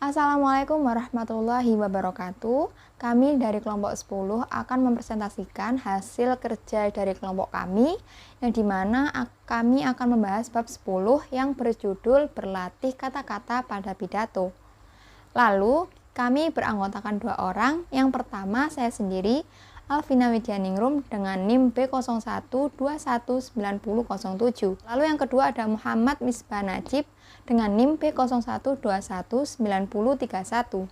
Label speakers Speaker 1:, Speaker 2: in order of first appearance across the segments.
Speaker 1: Assalamualaikum warahmatullahi wabarakatuh. Kami dari kelompok 10 akan mempresentasikan hasil kerja dari kelompok kami, yang dimana kami akan membahas bab 10 yang berjudul berlatih kata-kata pada pidato. Lalu, kami beranggotakan 2 orang. Yang pertama, saya sendiri, Alvina Widyaningrum dengan NIM B01219007. Lalu yang kedua ada Muhammad Misbah Najib dengan NIM B01219031.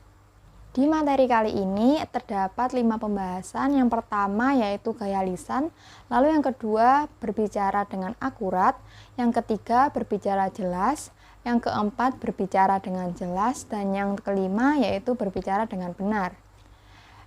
Speaker 1: Di materi kali ini terdapat 5 pembahasan. Yang pertama yaitu gaya lisan, lalu yang kedua berbicara dengan akurat, yang ketiga berbicara jelas, yang keempat berbicara dengan jelas, dan yang kelima yaitu berbicara dengan benar.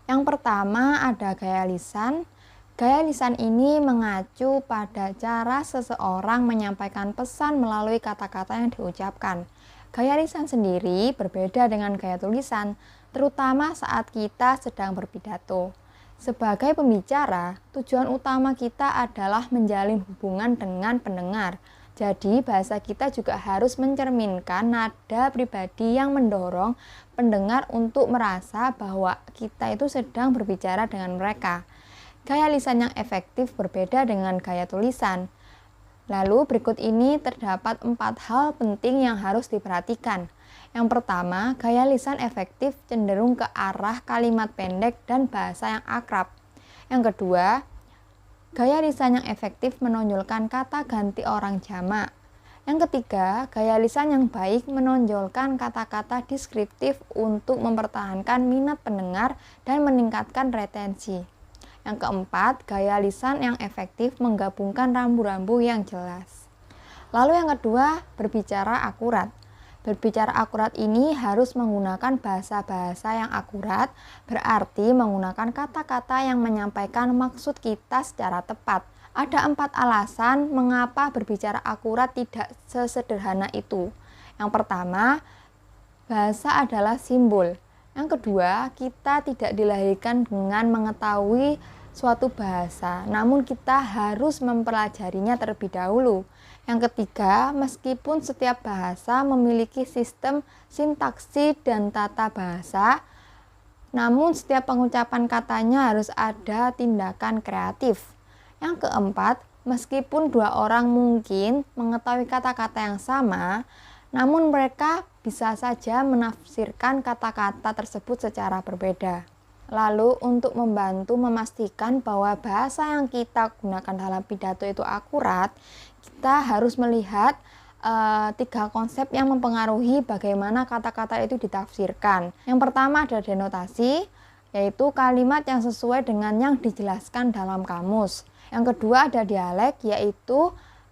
Speaker 1: Yang pertama ada gaya lisan. Gaya lisan ini mengacu pada cara seseorang menyampaikan pesan melalui kata-kata yang diucapkan. Gaya lisan sendiri berbeda dengan gaya tulisan, terutama saat kita sedang berpidato. Sebagai pembicara, tujuan utama kita adalah menjalin hubungan dengan pendengar. Jadi, bahasa kita juga harus mencerminkan nada pribadi yang mendorong pendengar untuk merasa bahwa kita itu sedang berbicara dengan mereka. Gaya lisan yang efektif berbeda dengan gaya tulisan. Lalu berikut ini terdapat 4 hal penting yang harus diperhatikan. Yang pertama, gaya lisan efektif cenderung ke arah kalimat pendek dan bahasa yang akrab. Yang kedua, gaya lisan yang efektif menonjolkan kata ganti orang jamak. Yang ketiga, gaya lisan yang baik menonjolkan kata-kata deskriptif untuk mempertahankan minat pendengar dan meningkatkan retensi. Yang keempat, gaya lisan yang efektif menggabungkan rambu-rambu yang jelas. Lalu yang kedua, berbicara akurat. Berbicara akurat ini harus menggunakan bahasa-bahasa yang akurat, berarti menggunakan kata-kata yang menyampaikan maksud kita secara tepat. Ada 4 alasan mengapa berbicara akurat tidak sesederhana itu. Yang pertama, bahasa adalah simbol. Yang kedua, kita tidak dilahirkan dengan mengetahui suatu bahasa, namun kita harus mempelajarinya terlebih dahulu. Yang ketiga, meskipun setiap bahasa memiliki sistem sintaksi dan tata bahasa, namun setiap pengucapan katanya harus ada tindakan kreatif. Yang keempat, meskipun 2 orang mungkin mengetahui kata-kata yang sama, namun mereka bisa saja menafsirkan kata-kata tersebut secara berbeda. Lalu untuk membantu memastikan bahwa bahasa yang kita gunakan dalam pidato itu akurat, kita harus melihat 3 konsep yang mempengaruhi bagaimana kata-kata itu ditafsirkan. Yang pertama ada denotasi, yaitu kalimat yang sesuai dengan yang dijelaskan dalam kamus. Yang kedua ada dialek, yaitu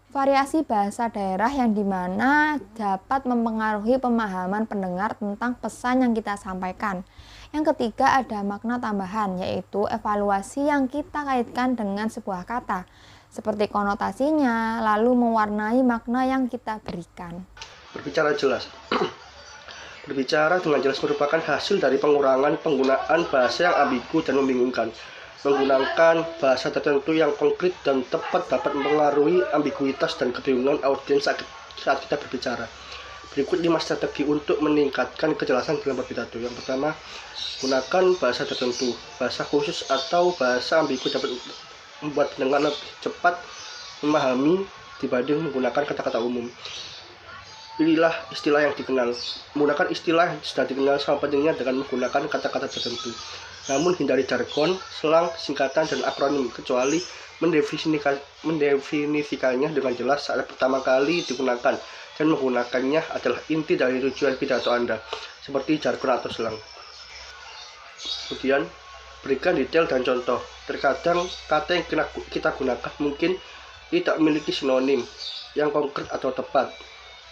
Speaker 1: variasi bahasa daerah yang dimana dapat mempengaruhi pemahaman pendengar tentang pesan yang kita sampaikan. Yang ketiga ada makna tambahan, yaitu evaluasi yang kita kaitkan dengan sebuah kata, seperti konotasinya, lalu mewarnai makna yang kita berikan.
Speaker 2: Berbicara jelas. Berbicara dengan jelas merupakan hasil dari pengurangan penggunaan bahasa yang ambigu dan membingungkan. Menggunakan bahasa tertentu yang konkret dan tepat dapat mempengaruhi ambiguitas dan kebingungan audiens saat kita berbicara. Berikut 5 strategi untuk meningkatkan kejelasan dalam berpidato. Yang pertama, gunakan bahasa tertentu. Bahasa khusus atau bahasa ambigu dapat membuat pendengar lebih cepat memahami dibanding menggunakan kata-kata umum. Pilihlah istilah yang dikenal. Menggunakan istilah yang sudah dikenal sama pentingnya dengan menggunakan kata-kata tertentu. Namun hindari jargon, selang, singkatan, dan akronim, kecuali mendefinisikannya dengan jelas saat pertama kali digunakan dan menggunakannya adalah inti dari tujuan pidato Anda, seperti jargon atau selang. Kemudian, berikan detail dan contoh. Terkadang kata yang kita gunakan mungkin tidak memiliki sinonim yang konkret atau tepat.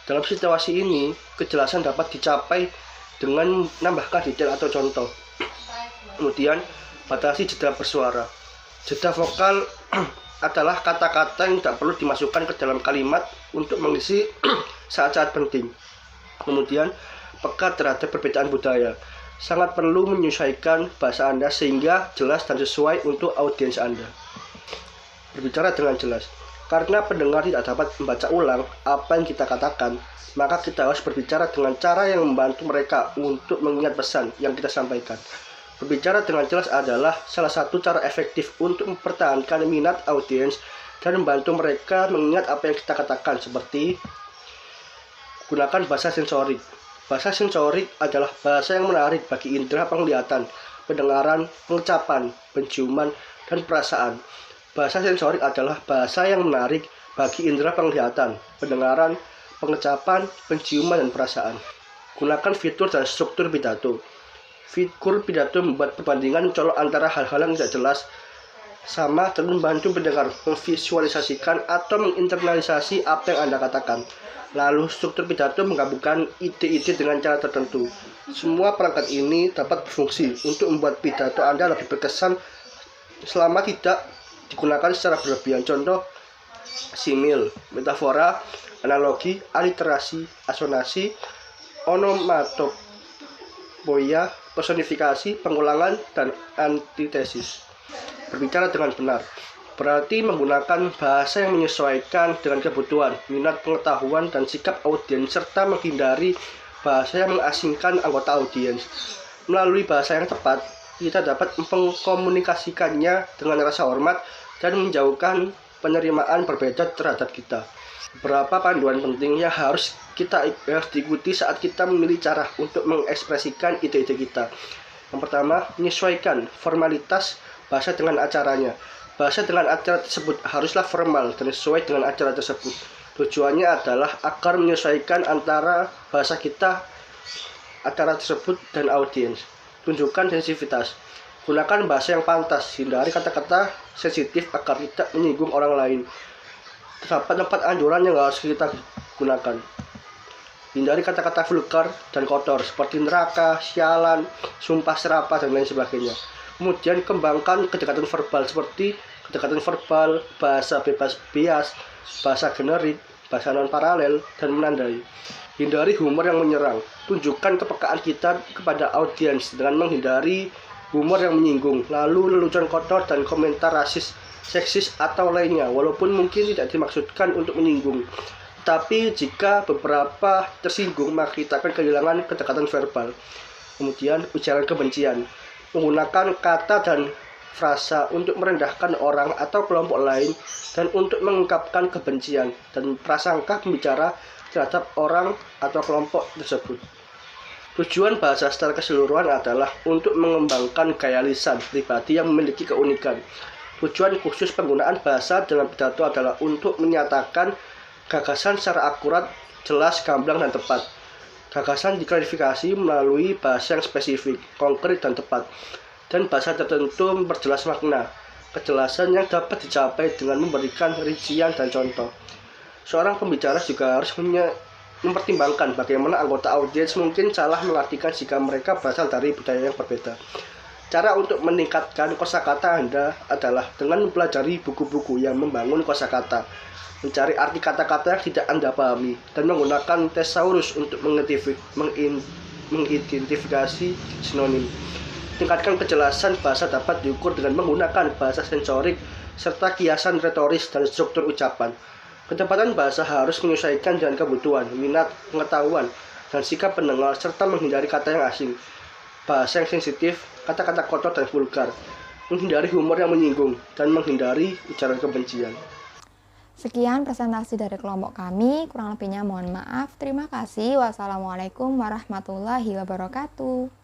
Speaker 2: Dalam situasi ini, kejelasan dapat dicapai dengan menambahkan detail atau contoh. Kemudian, batasi jeda bersuara. Jeda vokal adalah kata-kata yang tidak perlu dimasukkan ke dalam kalimat untuk mengisi saat-saat penting. Kemudian, peka terhadap perbedaan budaya. Sangat perlu menyesuaikan bahasa Anda sehingga jelas dan sesuai untuk audiens Anda. Berbicara dengan jelas. Karena pendengar tidak dapat membaca ulang apa yang kita katakan, maka kita harus berbicara dengan cara yang membantu mereka untuk mengingat pesan yang kita sampaikan. Berbicara dengan jelas adalah salah satu cara efektif untuk mempertahankan minat audiens dan membantu mereka mengingat apa yang kita katakan, seperti gunakan bahasa sensorik. Bahasa sensorik adalah bahasa yang menarik bagi indera penglihatan, pendengaran, pengucapan, penciuman, dan perasaan. Bahasa sensorik adalah bahasa yang menarik bagi indera penglihatan, pendengaran, pengucapan, penciuman, dan perasaan. Gunakan fitur dan struktur pidato. Fitur pidato membuat perbandingan colok antara hal-hal yang tidak jelas sama dan membantu pendengar memvisualisasikan atau menginternalisasi apa yang Anda katakan. Lalu struktur pidato menggabungkan ide-ide dengan cara tertentu. Semua perangkat ini dapat berfungsi untuk membuat pidato Anda lebih berkesan selama tidak digunakan secara berlebihan. Contoh, simil, metafora, analogi, aliterasi, asonasi, onomatopoeia, personifikasi, pengulangan, dan antitesis. Berbicara dengan benar berarti menggunakan bahasa yang menyesuaikan dengan kebutuhan, minat, pengetahuan, dan sikap audiens, serta menghindari bahasa yang mengasingkan anggota audiens. Melalui bahasa yang tepat, kita dapat mengkomunikasikannya dengan rasa hormat dan menjauhkan penerimaan berbeda terhadap kita. Beberapa panduan penting yang harus diikuti saat kita memilih cara untuk mengekspresikan ide-ide kita. Yang pertama, menyesuaikan formalitas bahasa dengan acaranya. Bahasa dengan acara tersebut haruslah formal dan sesuai dengan acara tersebut. Tujuannya adalah agar menyesuaikan antara bahasa kita, acara tersebut, dan audiens. Tunjukkan sensitivitas. Gunakan bahasa yang pantas, hindari kata-kata sensitif agar tidak menyinggung orang lain. Terdapat 4 anjuran yang harus kita gunakan. Hindari kata-kata vulgar dan kotor seperti neraka, sialan, sumpah serapah, dan lain sebagainya. Kemudian kembangkan kedekatan verbal seperti kedekatan verbal, bahasa bebas bias, bahasa generik, bahasa non paralel, dan menandai. Hindari humor yang menyerang. Tunjukkan kepekaan kita kepada audiens dengan menghindari humor yang menyinggung, lalu lelucon kotor dan komentar rasis, seksis, atau lainnya, walaupun mungkin tidak dimaksudkan untuk menyinggung. Tapi jika beberapa tersinggung, maka kita akan kehilangan kedekatan verbal. Kemudian ujaran kebencian. Menggunakan kata dan frasa untuk merendahkan orang atau kelompok lain dan untuk mengungkapkan kebencian dan prasangka pembicara terhadap orang atau kelompok tersebut. Tujuan bahasa secara keseluruhan adalah untuk mengembangkan gaya lisan pribadi yang memiliki keunikan. Tujuan khusus penggunaan bahasa dalam pidato adalah untuk menyatakan gagasan secara akurat, jelas, gamblang, dan tepat. Gagasan diklarifikasi melalui bahasa yang spesifik, konkret, dan tepat. Dan bahasa tertentu memperjelas makna. Kejelasan yang dapat dicapai dengan memberikan rincian dan contoh. Seorang pembicara juga harus mempertimbangkan bagaimana anggota audiens mungkin salah mengartikan jika mereka berasal dari budaya yang berbeda. Cara untuk meningkatkan kosakata Anda adalah dengan mempelajari buku-buku yang membangun kosakata, mencari arti kata-kata yang tidak Anda pahami, dan menggunakan tesaurus untuk mengidentifikasi sinonim. Tingkatkan kejelasan bahasa dapat diukur dengan menggunakan bahasa sensorik serta kiasan retoris dan struktur ucapan. Ketepatan bahasa harus menyesuaikan dengan kebutuhan, minat, pengetahuan, dan sikap pendengar, serta menghindari kata yang asing, bahasa yang sensitif, kata-kata kotor dan vulgar, menghindari humor yang menyinggung, dan menghindari ujaran kebencian.
Speaker 1: Sekian presentasi dari kelompok kami, kurang lebihnya mohon maaf. Terima kasih. Wassalamualaikum warahmatullahi wabarakatuh.